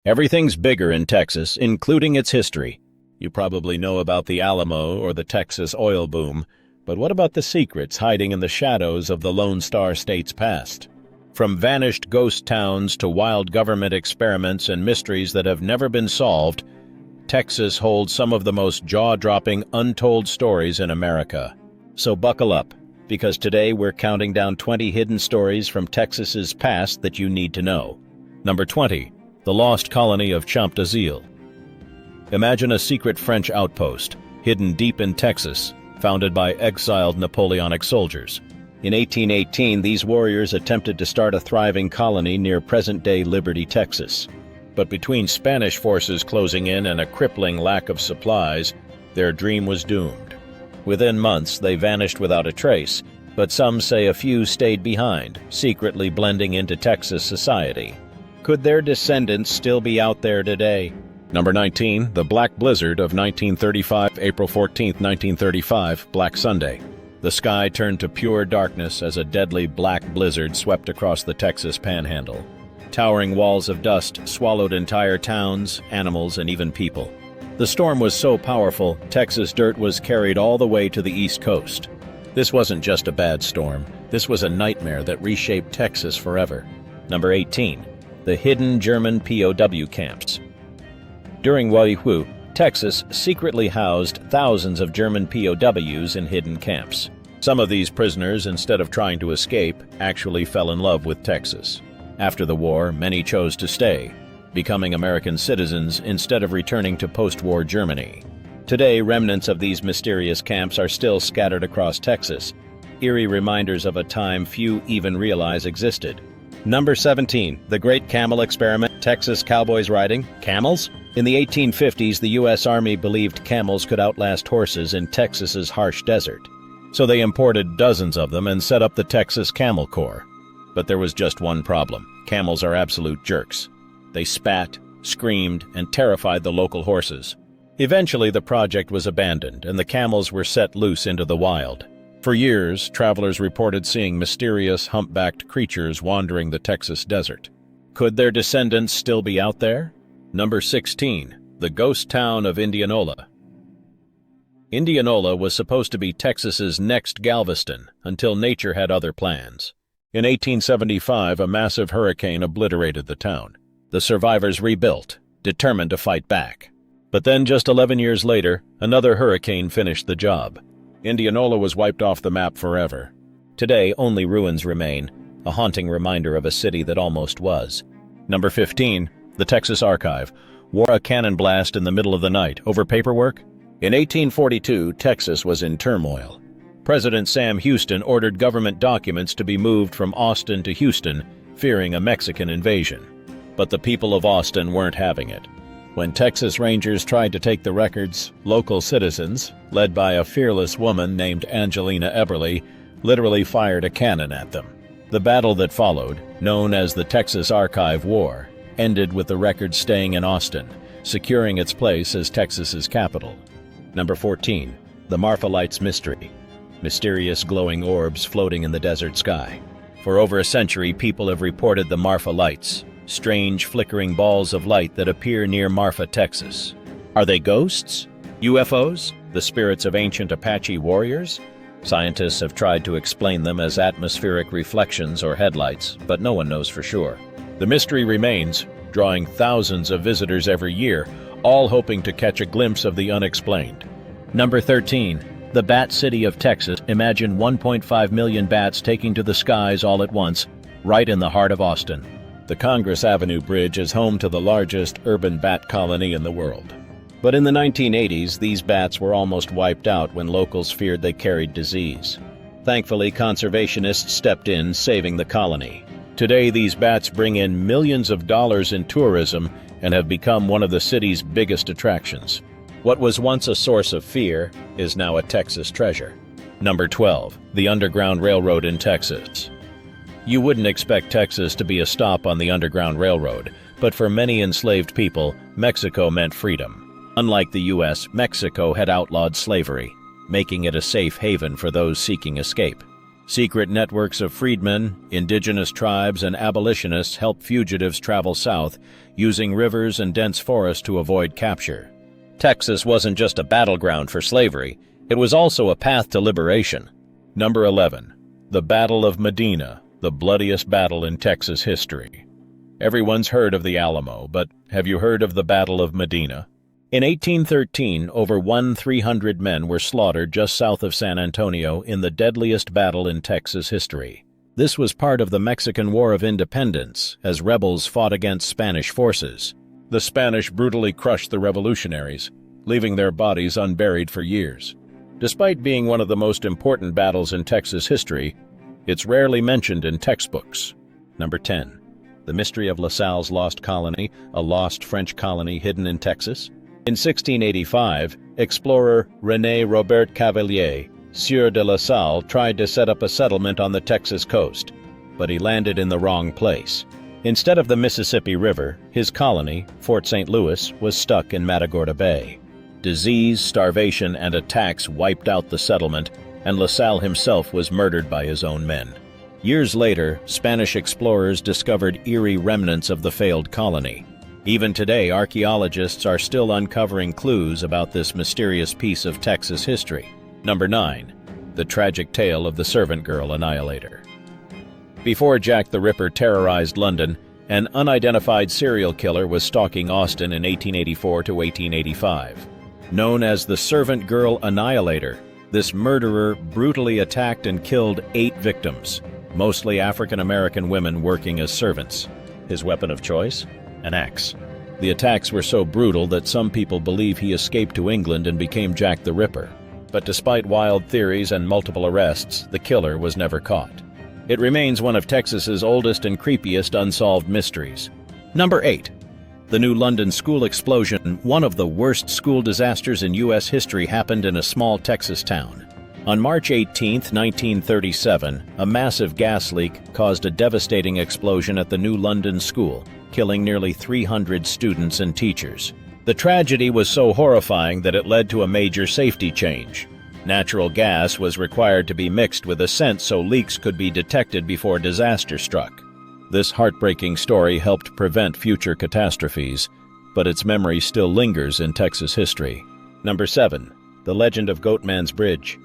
Everything's bigger in Texas, including its history. You probably know about the Alamo or the Texas oil boom, but what about the secrets hiding in the shadows of the Lone Star State's past? From vanished ghost towns to wild government experiments and mysteries that have never been solved, Texas holds some of the most jaw-dropping untold stories in America. So buckle up, because today we're counting down 20 hidden stories from Texas's past that you need to know. Number 20. The Lost Colony of Champ d'Azil. Imagine a secret French outpost, hidden deep in Texas, founded by exiled Napoleonic soldiers. In 1818, these warriors attempted to start a thriving colony near present-day Liberty, Texas. But between Spanish forces closing in and a crippling lack of supplies, their dream was doomed. Within months, they vanished without a trace, but some say a few stayed behind, secretly blending into Texas society. Could their descendants still be out there today? Number 19. The Black Blizzard of 1935, April 14, 1935, Black Sunday. The sky turned to pure darkness as a deadly black blizzard swept across the Texas Panhandle. Towering walls of dust swallowed entire towns, animals, and even people. The storm was so powerful, Texas dirt was carried all the way to the East Coast. This wasn't just a bad storm. This was a nightmare that reshaped Texas forever. Number 18. The hidden German POW camps. During World, Texas secretly housed thousands of German POWs in hidden camps. Some of these prisoners, instead of trying to escape, actually fell in love with Texas. After the war, many chose to stay, becoming American citizens instead of returning to post-war Germany. Today, remnants of these mysterious camps are still scattered across Texas, eerie reminders of a time few even realize existed. Number 17. The Great Camel Experiment. Texas cowboys riding camels? In the 1850s, the U.S. Army believed camels could outlast horses in Texas's harsh desert. So they imported dozens of them and set up the Texas Camel Corps. But there was just one problem. Camels are absolute jerks. They spat, screamed, and terrified the local horses. Eventually, the project was abandoned, and the camels were set loose into the wild. For years, travelers reported seeing mysterious, humpbacked creatures wandering the Texas desert. Could their descendants still be out there? Number 16. The Ghost Town of Indianola. Indianola was supposed to be Texas's next Galveston, until nature had other plans. In 1875, a massive hurricane obliterated the town. The survivors rebuilt, determined to fight back. But then, just 11 years later, another hurricane finished the job. Indianola was wiped off the map forever. Today, only ruins remain, a haunting reminder of a city that almost was. Number 15. The Texas Archive. Wore a cannon blast in the middle of the night over paperwork? In 1842, Texas was in turmoil. President Sam Houston ordered government documents to be moved from Austin to Houston, fearing a Mexican invasion. But the people of Austin weren't having it. When Texas Rangers tried to take the records, local citizens, led by a fearless woman named Angelina Eberly, literally fired a cannon at them. The battle that followed, known as the Texas Archive War, ended with the record staying in Austin, securing its place as Texas's capital. Number 14. The Marfa Lights mystery. Mysterious glowing orbs floating in the desert sky. For over a century, people have reported the Marfa Lights, strange flickering balls of light that appear near Marfa, Texas. Are they ghosts? UFOs? The spirits of ancient Apache warriors? Scientists have tried to explain them as atmospheric reflections or headlights, but no one knows for sure. The mystery remains, drawing thousands of visitors every year, all hoping to catch a glimpse of the unexplained. Number 13. The Bat City of Texas. Imagine 1.5 million bats taking to the skies all at once, right in the heart of Austin. The Congress Avenue Bridge is home to the largest urban bat colony in the world. But in the 1980s, these bats were almost wiped out when locals feared they carried disease. Thankfully, conservationists stepped in, saving the colony. Today, these bats bring in millions of dollars in tourism and have become one of the city's biggest attractions. What was once a source of fear is now a Texas treasure. Number 12. The Underground Railroad in Texas. You wouldn't expect Texas to be a stop on the Underground Railroad, but for many enslaved people, Mexico meant freedom. Unlike the U.S., Mexico had outlawed slavery, making it a safe haven for those seeking escape. Secret networks of freedmen, indigenous tribes, and abolitionists helped fugitives travel south, using rivers and dense forests to avoid capture. Texas wasn't just a battleground for slavery, it was also a path to liberation. Number 11. The Battle of Medina, the bloodiest battle in Texas history. Everyone's heard of the Alamo, but have you heard of the Battle of Medina? In 1813, over 300 men were slaughtered just south of San Antonio in the deadliest battle in Texas history. This was part of the Mexican War of Independence, as rebels fought against Spanish forces. The Spanish brutally crushed the revolutionaries, leaving their bodies unburied for years. Despite being one of the most important battles in Texas history, it's rarely mentioned in textbooks. Number 10. The Mystery of La Salle's Lost Colony, a lost French colony hidden in Texas. In 1685, explorer René Robert Cavelier, Sieur de La Salle, tried to set up a settlement on the Texas coast, but he landed in the wrong place. Instead of the Mississippi River, his colony, Fort St. Louis, was stuck in Matagorda Bay. Disease, starvation, and attacks wiped out the settlement, and La Salle himself was murdered by his own men. Years later, Spanish explorers discovered eerie remnants of the failed colony. Even today, archaeologists are still uncovering clues about this mysterious piece of Texas history. Number 9. The tragic tale of the servant girl annihilator. Before Jack the Ripper terrorized London, an unidentified serial killer was stalking Austin in 1884 to 1885. Known as the servant girl annihilator, this murderer brutally attacked and killed 8 victims, mostly African-American women working as servants. His weapon of choice? An axe. The attacks were so brutal that some people believe he escaped to England and became Jack the Ripper. But despite wild theories and multiple arrests, the killer was never caught. It remains one of Texas's oldest and creepiest unsolved mysteries. Number 8. The New London school explosion, one of the worst school disasters in U.S. history, happened in a small Texas town. On March 18, 1937, a massive gas leak caused a devastating explosion at the New London School, killing nearly 300 students and teachers. The tragedy was so horrifying that it led to a major safety change. Natural gas was required to be mixed with a scent so leaks could be detected before disaster struck. This heartbreaking story helped prevent future catastrophes, but its memory still lingers in Texas history. Number 7. The Legend of Goatman's Bridge.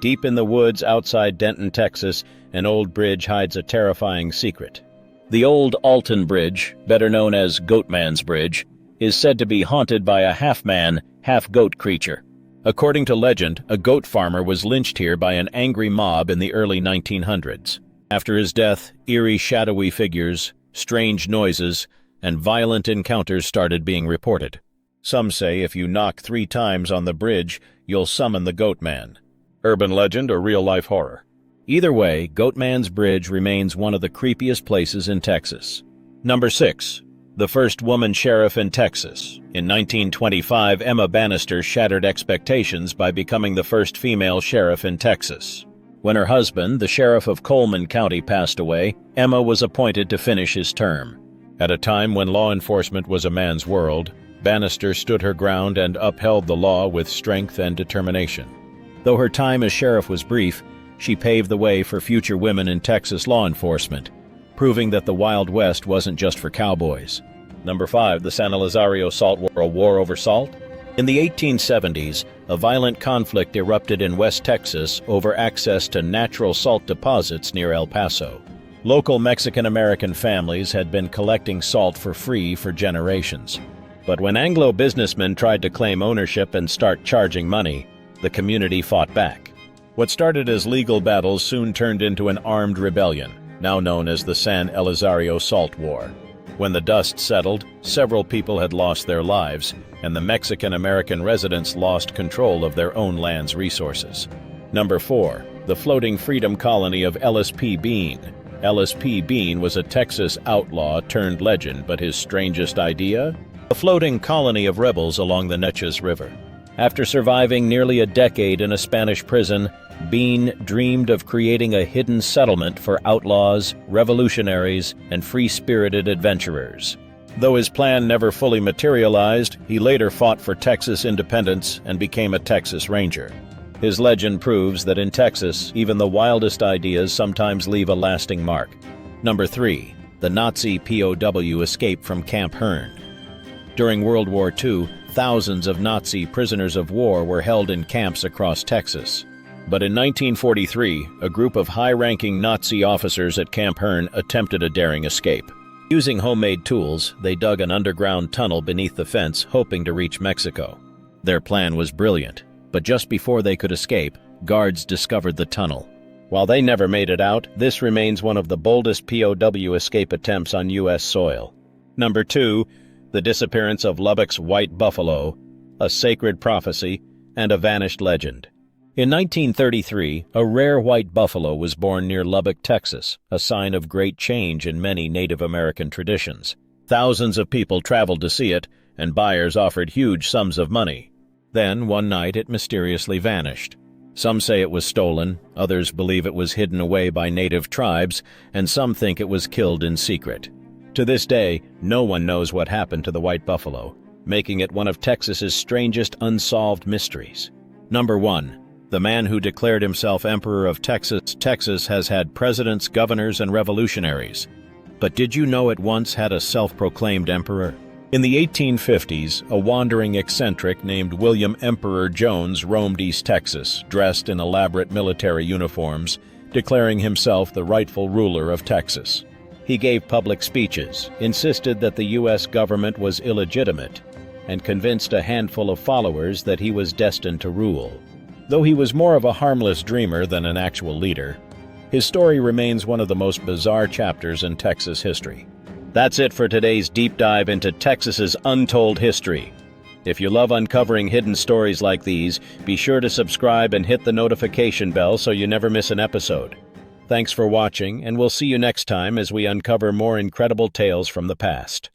Deep in the woods outside Denton, Texas, an old bridge hides a terrifying secret. The old Alton Bridge, better known as Goatman's Bridge, is said to be haunted by a half-man, half-goat creature. According to legend, a goat farmer was lynched here by an angry mob in the early 1900s. After his death, eerie shadowy figures, strange noises, and violent encounters started being reported. Some say if you knock 3 times on the bridge, you'll summon the Goatman. Urban legend or real-life horror? Either way, Goatman's Bridge remains one of the creepiest places in Texas. Number 6. The first woman sheriff in Texas. In 1925, Emma Bannister shattered expectations by becoming the first female sheriff in Texas. When her husband, the sheriff of Coleman County, passed away, Emma was appointed to finish his term. At a time when law enforcement was a man's world, Bannister stood her ground and upheld the law with strength and determination. Though her time as sheriff was brief, she paved the way for future women in Texas law enforcement, proving that the Wild West wasn't just for cowboys. Number 5. The San Elizario Salt War, a war over salt? In the 1870s, a violent conflict erupted in West Texas over access to natural salt deposits near El Paso. Local Mexican-American families had been collecting salt for free for generations. But when Anglo businessmen tried to claim ownership and start charging money, the community fought back. What started as legal battles soon turned into an armed rebellion, now known as the San Elizario Salt War. When the dust settled, several people had lost their lives, and the Mexican-American residents lost control of their own land's resources. Number 4. The floating freedom colony of Ellis P. Bean. Ellis P. Bean was a Texas outlaw turned legend, but his strangest idea? A floating colony of rebels along the Neches River. After surviving nearly a decade in a Spanish prison, Bean dreamed of creating a hidden settlement for outlaws, revolutionaries, and free-spirited adventurers. Though his plan never fully materialized, he later fought for Texas independence and became a Texas Ranger. His legend proves that in Texas, even the wildest ideas sometimes leave a lasting mark. Number 3. The Nazi POW escape from Camp Hearn. During World War II, thousands of Nazi prisoners of war were held in camps across Texas. But in 1943, a group of high-ranking Nazi officers at Camp Hearn attempted a daring escape. Using homemade tools, they dug an underground tunnel beneath the fence, hoping to reach Mexico. Their plan was brilliant, but just before they could escape, guards discovered the tunnel. While they never made it out, this remains one of the boldest POW escape attempts on U.S. soil. Number 2. The disappearance of Lubbock's white buffalo, a sacred prophecy, and a vanished legend. In 1933, a rare white buffalo was born near Lubbock, Texas, a sign of great change in many Native American traditions. Thousands of people traveled to see it, and buyers offered huge sums of money. Then, one night, it mysteriously vanished. Some say it was stolen, others believe it was hidden away by native tribes, and some think it was killed in secret. To this day, no one knows what happened to the white buffalo, making it one of Texas's strangest unsolved mysteries. Number 1. The man who declared himself Emperor of Texas. Texas has had presidents, governors, and revolutionaries. But did you know it once had a self-proclaimed emperor? In the 1850s, a wandering eccentric named William Emperor Jones roamed East Texas, dressed in elaborate military uniforms, declaring himself the rightful ruler of Texas. He gave public speeches, insisted that the U.S. government was illegitimate, and convinced a handful of followers that he was destined to rule. Though he was more of a harmless dreamer than an actual leader, his story remains one of the most bizarre chapters in Texas history. That's it for today's deep dive into Texas's untold history. If you love uncovering hidden stories like these, be sure to subscribe and hit the notification bell so you never miss an episode. Thanks for watching, and we'll see you next time as we uncover more incredible tales from the past.